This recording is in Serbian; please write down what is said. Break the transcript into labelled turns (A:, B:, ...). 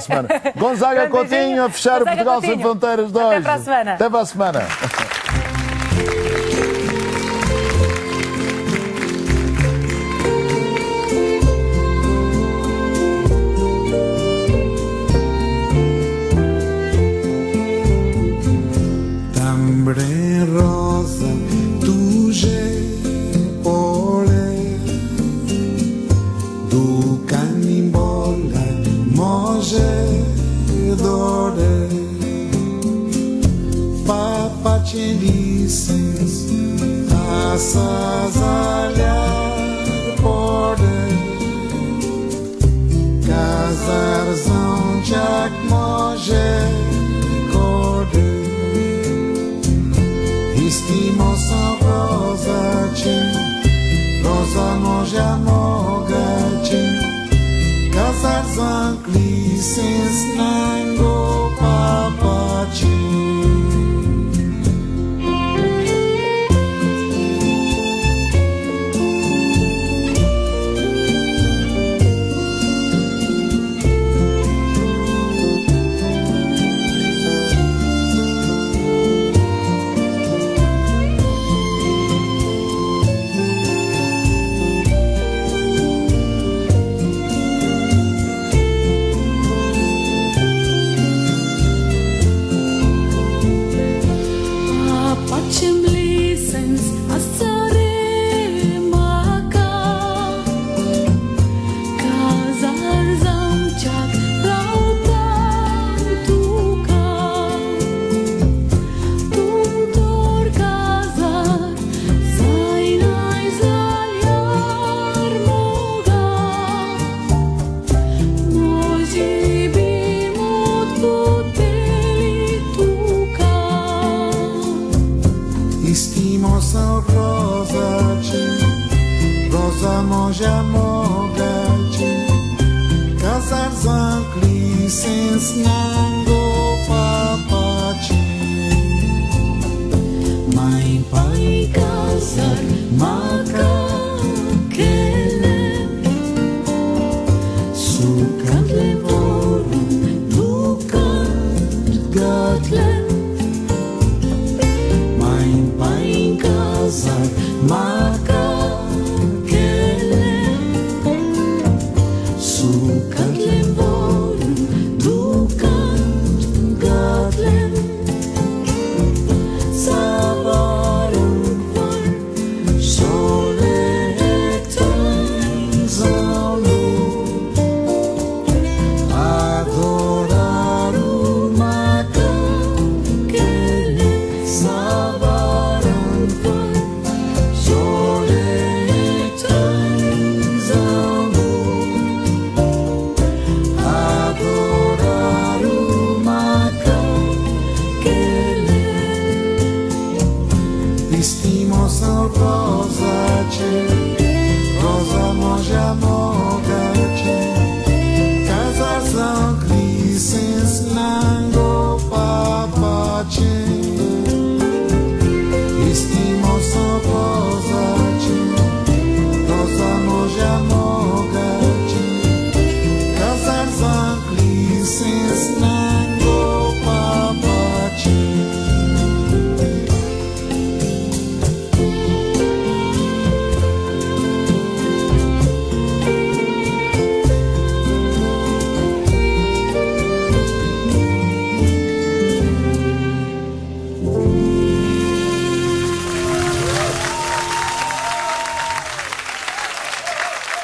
A: semana. Gonzaga Coutinho a fechar o Portugal Sem Fronteiras 2.
B: Até para a semana.
A: Até para a semana.
C: Tambre rosa, tuje pole, do canimbola, moje dore, papa chelices, assas alhar pode, casarzão jac moje corde. Estimoção rosa chin, rosa moja moga chin, casar zankli sins nango papa chin. Estimoção rosa chin, rosa moja moga chin, casar zankli sins nango papa chin. Mãe, pai, casar,